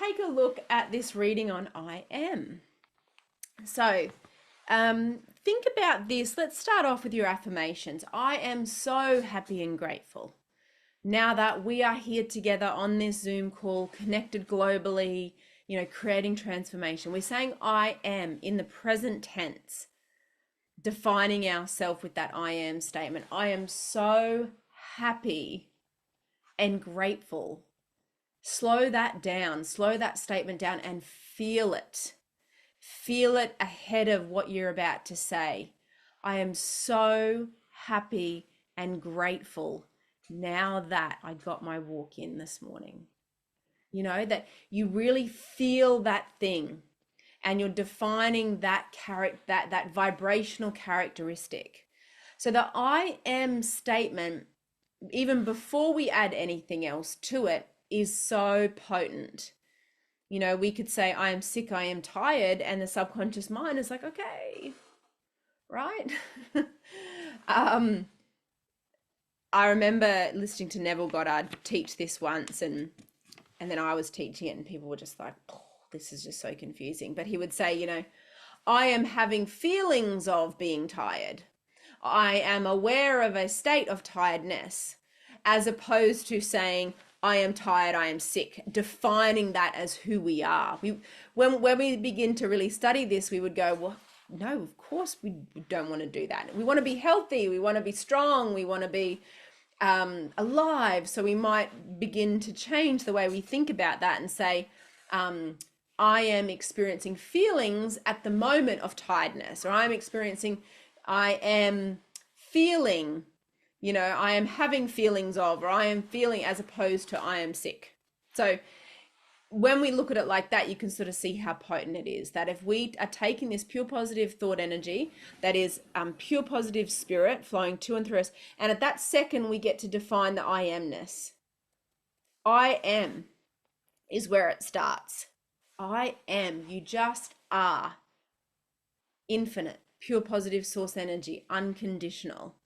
take a look at this reading on I am. So think about this. Let's start off with your affirmations. I am so happy and grateful. Now that we are here together on this Zoom call, connected globally, creating transformation, we're saying I am in the present tense, defining ourselves with that I am statement. I am so happy and grateful. Slow that down, slow that statement down and feel it. Feel it ahead of what you're about to say. I am so happy and grateful now that I got my walk in this morning. That you really feel that thing and you're defining that that vibrational characteristic. So the I am statement, even before we add anything else to it, is so potent. We could say, I am sick, I am tired, and the subconscious mind is like, okay, right? I remember listening to Neville Goddard teach this once, and then I was teaching it, and people were just like, oh, this is just so confusing. But he would say, I am having feelings of being tired. I am aware of a state of tiredness, as opposed to saying, I am tired, I am sick, defining that as who we are. When we begin to really study this, we would go, well, no, of course we don't want to do that. We want to be healthy, we want to be strong, we want to be alive. So we might begin to change the way we think about that and say, I am experiencing feelings at the moment of tiredness, or I am feeling, I am having feelings of, or I am feeling, as opposed to I am sick. So when we look at it like that, you can sort of see how potent it is, that if we are taking this pure positive thought energy, that is pure positive spirit flowing to and through us, and at that second we get to define the I amness. I am is where it starts. I am, you just are. Infinite, pure positive source energy, unconditional.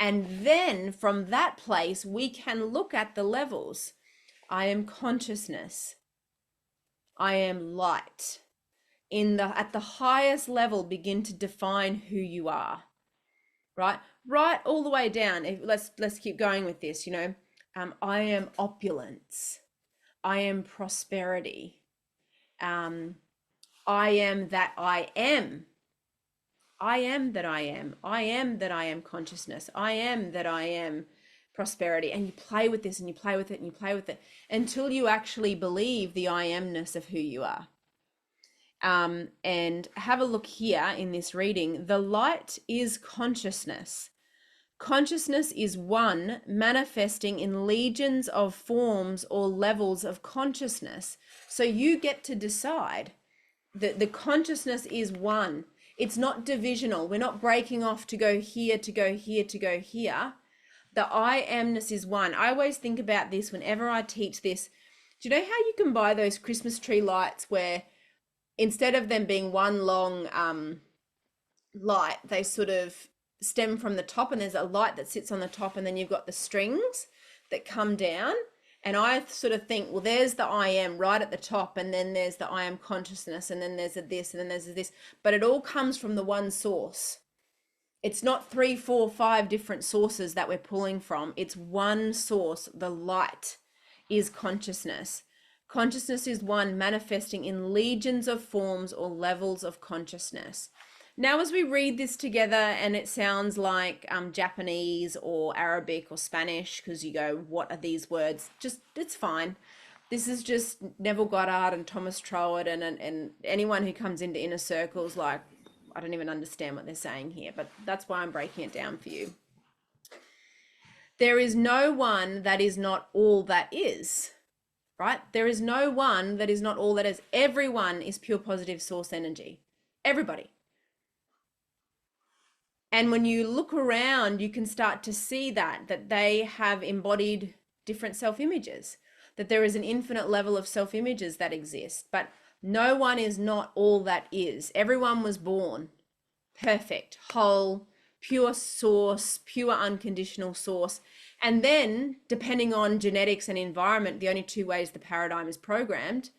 And then from that place, we can look at the levels. I am consciousness. I am light. At the highest level, begin to define who you are. Right all the way down. Let's keep going with this. I am opulence. I am prosperity. I am that I am. I am that I am. I am that I am consciousness. I am that I am prosperity. And you play with this and you play with it and you play with it until you actually believe the I amness of who you are. And have a look here in this reading. The light is consciousness. Consciousness is one manifesting in legions of forms or levels of consciousness. So you get to decide that the consciousness is one. It's not divisional. We're not breaking off to go here, to go here, to go here. The I amness is one. I always think about this whenever I teach this. Do you know how you can buy those Christmas tree lights where instead of them being one long light, they sort of stem from the top, and there's a light that sits on the top, and then you've got the strings that come down. And I sort of think, well, there's the I am right at the top, and then there's the I am consciousness, and then there's a this, and then there's a this, but it all comes from the one source. It's not 3, 4, 5 different sources that we're pulling from. It's one source. The light is consciousness. Consciousness is one manifesting in legions of forms or levels of consciousness. Now, as we read this together, and it sounds like Japanese or Arabic or Spanish, because you go, what are these words? It's fine. This is just Neville Goddard and Thomas Troward and anyone who comes into inner circles, like, I don't even understand what they're saying here, but that's why I'm breaking it down for you. There is no one that is not all that is, right? There is no one that is not all that is. Everyone is pure positive source energy. Everybody. And when you look around, you can start to see that they have embodied different self-images, that there is an infinite level of self-images that exist, but no one is not all that is. Everyone was born perfect, whole, pure source, pure unconditional source. And then, depending on genetics and environment, the only two ways the paradigm is programmed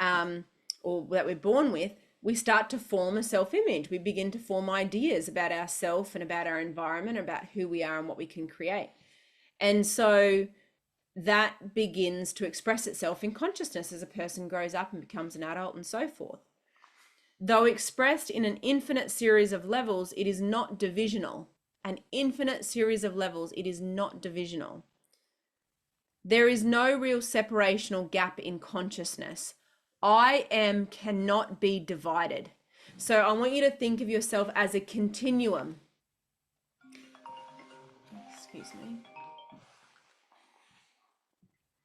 or that we're born with, we start to form a self-image. We begin to form ideas about ourselves and about our environment, about who we are and what we can create. And so that begins to express itself in consciousness as a person grows up and becomes an adult and so forth. Though expressed in an infinite series of levels, it is not divisional. An infinite series of levels, it is not divisional. There is no real separational gap in consciousness. I am cannot be divided. So I want you to think of yourself as a continuum. Excuse me.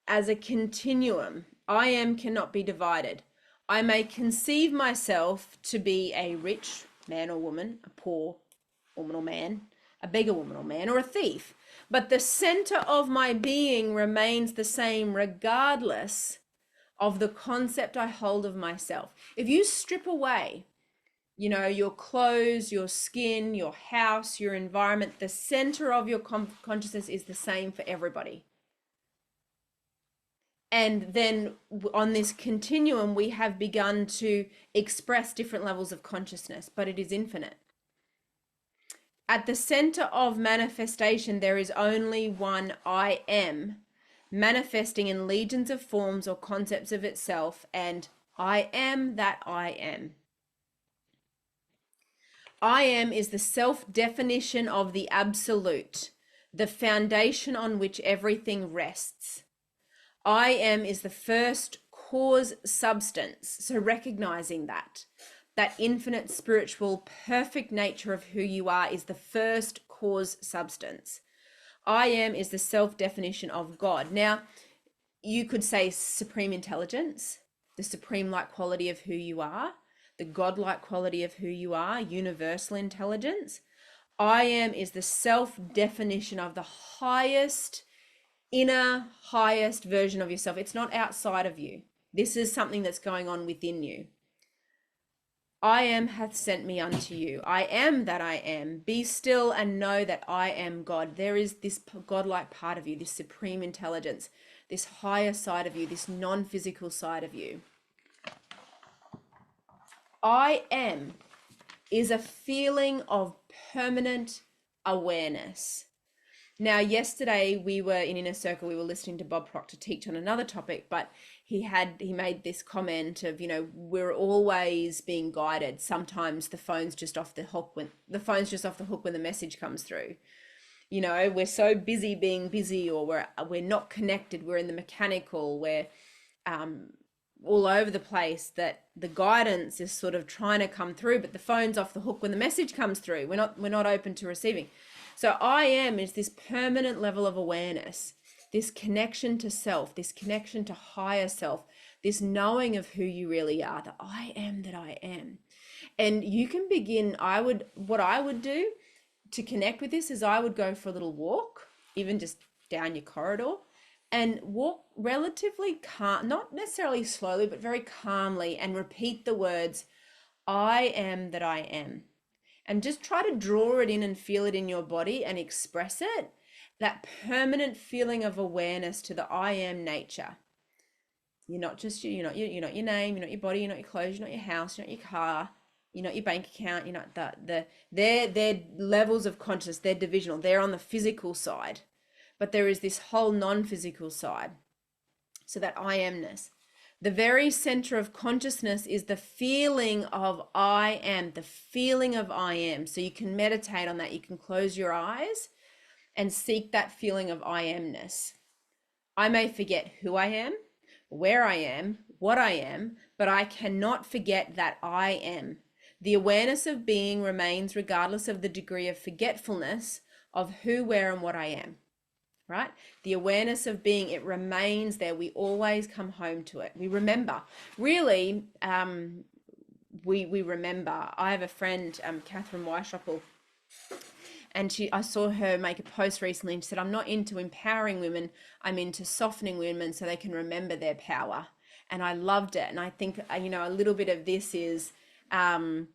As a continuum, I am cannot be divided. I may conceive myself to be a rich man or woman, a poor woman or man, a beggar woman or man, or a thief. But the center of my being remains the same regardless of the concept I hold of myself. If you strip away, your clothes, your skin, your house, your environment, the center of your consciousness is the same for everybody. And then on this continuum, we have begun to express different levels of consciousness, but it is infinite. At the center of manifestation, there is only one I am, manifesting in legions of forms or concepts of itself, and I am that I am. I am is the self-definition of the absolute, the foundation on which everything rests. I am is the first cause substance. So recognizing that infinite spiritual perfect nature of who you are is the first cause substance. I am is the self-definition of God. Now, you could say supreme intelligence, the supreme-like quality of who you are, the God-like quality of who you are, universal intelligence. I am is the self-definition of the highest version of yourself. It's not outside of you. This is something that's going on within you. I am hath sent me unto you. I am that I am. Be still and know that I am God. There is this God-like part of you, this supreme intelligence, this higher side of you, this non-physical side of you. I am is a feeling of permanent awareness. Now, yesterday we were in Inner Circle, we were listening to Bob Proctor teach on another topic, but he made this comment of, we're always being guided. Sometimes the phone's just off the hook when the message comes through. We're so busy being busy, or we're not connected. We're in the mechanical, we're all over the place, that the guidance is sort of trying to come through, but the phone's off the hook when the message comes through. We're not open to receiving. So I am is this permanent level of awareness, this connection to self, this connection to higher self, this knowing of who you really are, the I am that I am. And you can begin, what I would do to connect with this is I would go for a little walk, even just down your corridor, and walk relatively calm, not necessarily slowly, but very calmly, and repeat the words, I am that I am. And just try to draw it in and feel it in your body and express it, that permanent feeling of awareness to the I am nature. You're not just you, you're not your name, you're not your body, you're not your clothes, you're not your house, you're not your car, you're not your bank account, you're not they're levels of consciousness, they're divisional, they're on the physical side. But there is this whole non-physical side. So that I amness. The very center of consciousness is the feeling of I am, the feeling of I am. So you can meditate on that. You can close your eyes and seek that feeling of I amness. I may forget who I am, where I am, what I am, but I cannot forget that I am. The awareness of being remains regardless of the degree of forgetfulness of who, where, and what I am. Right? The awareness of being, it remains there. We always come home to it. We remember. Really, we remember. I have a friend, Catherine Weishaupt, and I saw her make a post recently, and she said, I'm not into empowering women, I'm into softening women so they can remember their power. And I loved it. And I think, a little bit of this is the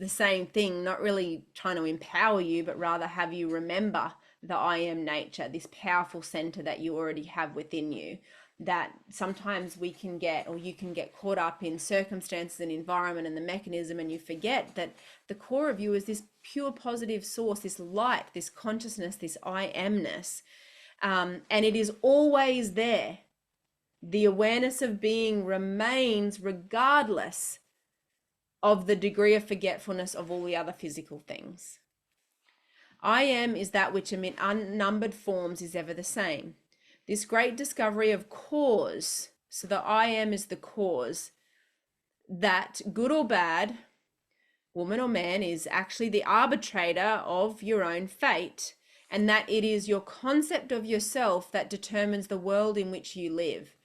same thing, not really trying to empower you, but rather have you remember the I am nature, this powerful center that you already have within you, that sometimes we can get, or you can get caught up in circumstances and environment and the mechanism, and you forget that the core of you is this pure positive source, this light, this consciousness, this I amness. And it is always there. The awareness of being remains regardless of the degree of forgetfulness of all the other physical things. I am is that which amid unnumbered forms is ever the same. This great discovery of cause, so the I am is the cause, that good or bad, woman or man, is actually the arbitrator of your own fate, and that it is your concept of yourself that determines the world in which you live.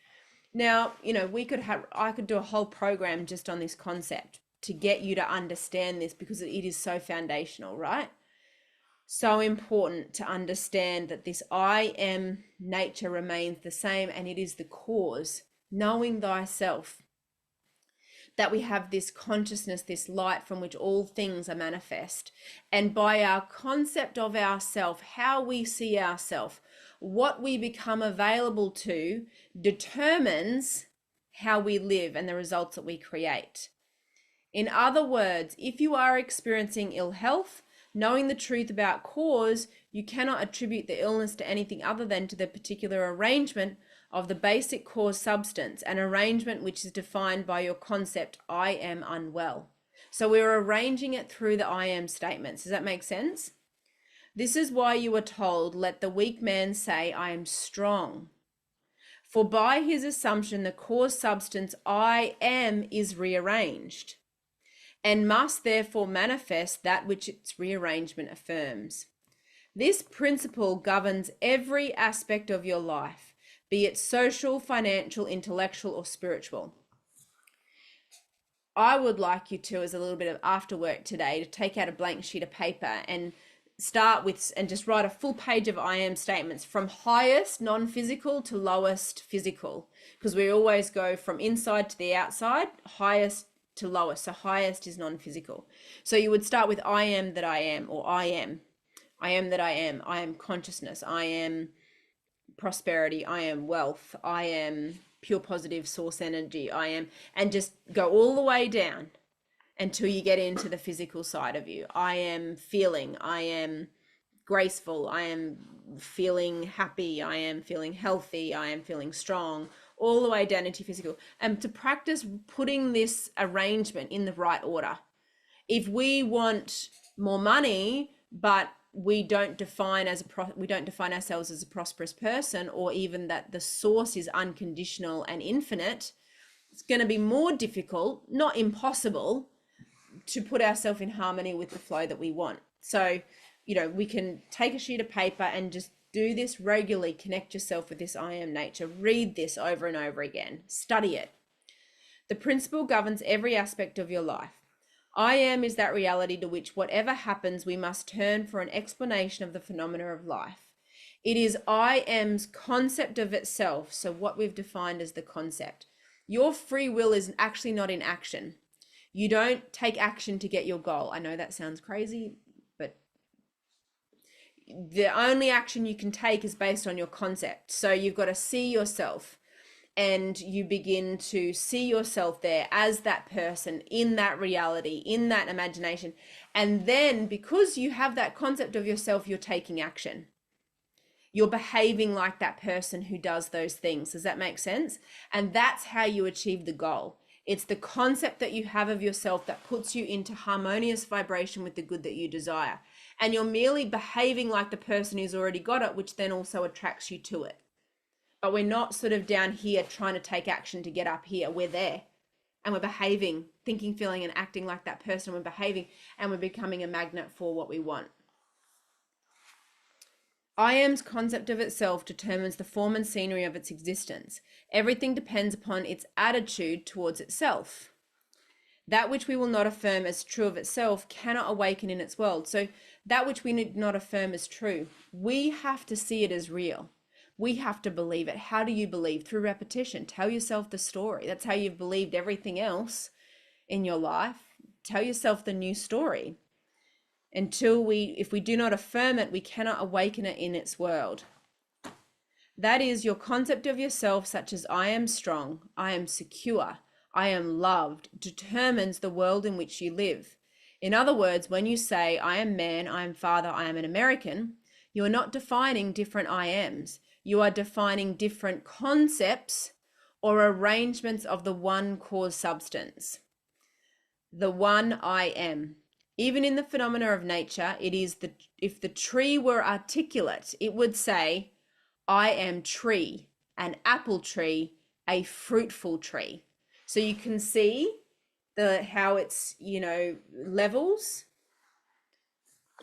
Now, I could do a whole program just on this concept to get you to understand this, because it is so foundational, right? So important to understand that this I am nature remains the same, and it is the cause, knowing thyself, that we have this consciousness, this light from which all things are manifest. And by our concept of ourself, how we see ourself, what we become available to determines how we live and the results that we create. In other words, if you are experiencing ill health, knowing the truth about cause, you cannot attribute the illness to anything other than to the particular arrangement of the basic cause substance, an arrangement which is defined by your concept, I am unwell. So we're arranging it through the I am statements. Does that make sense? This is why you are told, let the weak man say, I am strong. For by his assumption, the cause substance I am is rearranged, and must therefore manifest that which its rearrangement affirms. This principle governs every aspect of your life, be it social, financial, intellectual, or spiritual. I would like you to, as a little bit of after work today, to take out a blank sheet of paper and start with, and just write a full page of I am statements from highest non-physical to lowest physical, because we always go from inside to the outside, highest to lowest. So highest is non-physical. So you would start with I am that I am, or I am that I am consciousness, I am prosperity, I am wealth, I am pure positive source energy, I am, and just go all the way down until you get into the physical side of you. I am feeling, I am graceful, I am feeling happy, I am feeling healthy, I am feeling strong, all the way down into physical. And to practice putting this arrangement in the right order. If we want more money, but we don't define ourselves as a prosperous person, or even that the source is unconditional and infinite, it's going to be more difficult, not impossible, to put ourselves in harmony with the flow that we want. So, we can take a sheet of paper and just do this regularly. Connect yourself with this I am nature. Read this over and over again. Study it. The principle governs every aspect of your life. I am is that reality to which whatever happens, we must turn for an explanation of the phenomena of life. It is I am's concept of itself, so what we've defined as the concept. Your free will is actually not in action. You don't take action to get your goal. I know that sounds crazy, but the only action you can take is based on your concept. So you've got to see yourself, and you begin to see yourself there as that person, in that reality, in that imagination. And then because you have that concept of yourself, you're taking action. You're behaving like that person who does those things. Does that make sense? And that's how you achieve the goal. It's the concept that you have of yourself that puts you into harmonious vibration with the good that you desire. And you're merely behaving like the person who's already got it, which then also attracts you to it. But we're not sort of down here trying to take action to get up here. We're there, and we're behaving, thinking, feeling, and acting like that person. We're behaving, and we're becoming a magnet for what we want. I am's concept of itself determines the form and scenery of its existence. Everything depends upon its attitude towards itself. That which we will not affirm as true of itself cannot awaken in its world. So that which we do not affirm as true, we have to see it as real. We have to believe it. How do you believe? Through repetition. Tell yourself the story. That's how you've believed everything else in your life. Tell yourself the new story. If we do not affirm it, we cannot awaken it in its world. That is your concept of yourself, such as I am strong, I am secure, I am loved, determines the world in which you live. In other words, when you say I am man, I am father, I am an American, you are not defining different I ams. You are defining different concepts or arrangements of the one cause substance, the one I am. Even in the phenomena of nature, it is if the tree were articulate, it would say, I am tree, an apple tree, a fruitful tree. So you can see how it's, levels.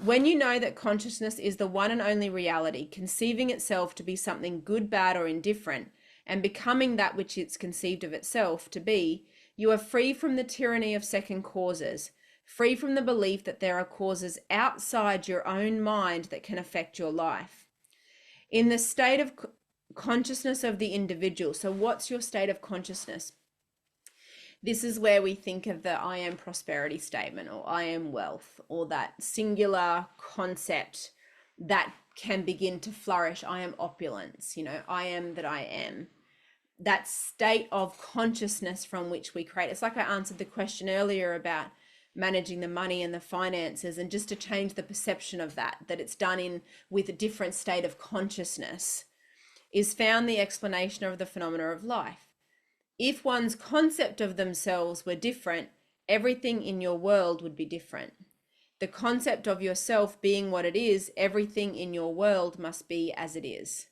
When you know that consciousness is the one and only reality, conceiving itself to be something good, bad, or indifferent, and becoming that which it's conceived of itself to be, you are free from the tyranny of second causes, free from the belief that there are causes outside your own mind that can affect your life. In the state of consciousness of the individual, so what's your state of consciousness? This is where we think of the I am prosperity statement, or I am wealth, or that singular concept that can begin to flourish. I am opulence, I am that I am. That state of consciousness from which we create. It's like I answered the question earlier about managing the money and the finances, and just to change the perception of that it's done with a different state of consciousness, is found the explanation of the phenomena of life. If one's concept of themselves were different, everything in your world would be different. The concept of yourself being what it is, everything in your world must be as it is.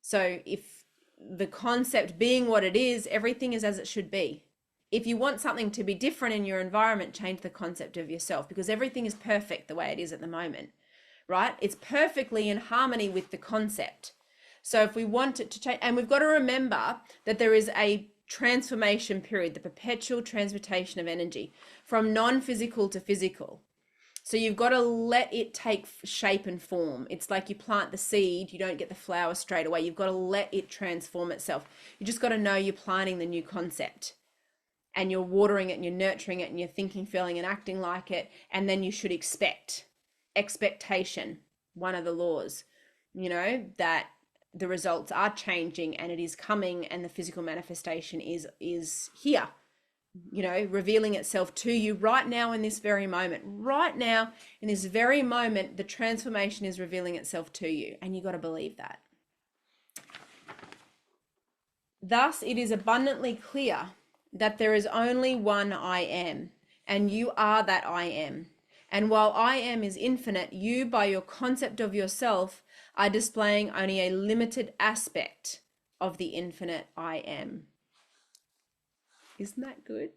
So if the concept being what it is, everything is as it should be. If you want something to be different in your environment, change the concept of yourself, because everything is perfect the way it is at the moment, right? It's perfectly in harmony with the concept. So if we want it to change, and we've got to remember that there is a transformation period, the perpetual transmutation of energy from non-physical to physical. So you've got to let it take shape and form. It's like you plant the seed, you don't get the flower straight away. You've got to let it transform itself. You just got to know you're planting the new concept, and you're watering it, and you're nurturing it, and you're thinking, feeling, and acting like it. And then you should expectation, one of the laws, that the results are changing, and it is coming, and the physical manifestation is here, revealing itself to you right now in this very moment. Right now in this very moment, the transformation is revealing itself to you, and you got to believe that. Thus, it is abundantly clear that there is only one I am, and you are that I am. And while I am is infinite, you, by your concept of yourself, are displaying only a limited aspect of the infinite I am. Isn't that good?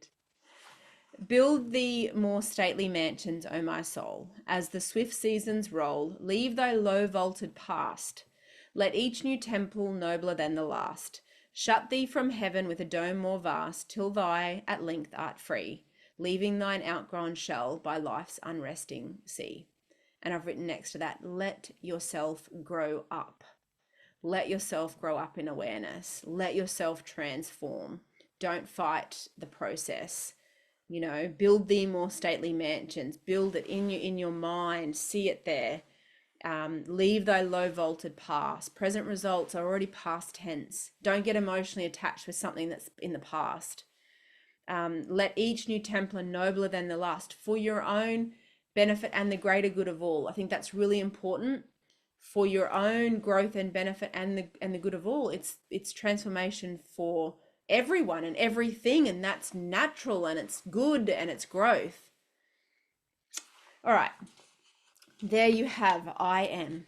Build thee more stately mansions, O my soul, as the swift seasons roll. Leave thy low vaulted past. Let each new temple nobler than the last. Shut thee from heaven with a dome more vast, till thy at length art free, leaving thine outgrown shell by life's unresting sea. And I've written next to that, let yourself grow up. Let yourself grow up in awareness. Let yourself transform. Don't fight the process. Build thee more stately mansions. Build it in your mind. See it there. Leave thy low vaulted past. Present results are already past tense. Don't get emotionally attached with something that's in the past. Let each new temple nobler than the last, for your own benefit and the greater good of all. I think that's really important, for your own growth and benefit and the good of all. It's transformation for everyone and everything, and that's natural, and it's good, and it's growth. All right, there you have I am.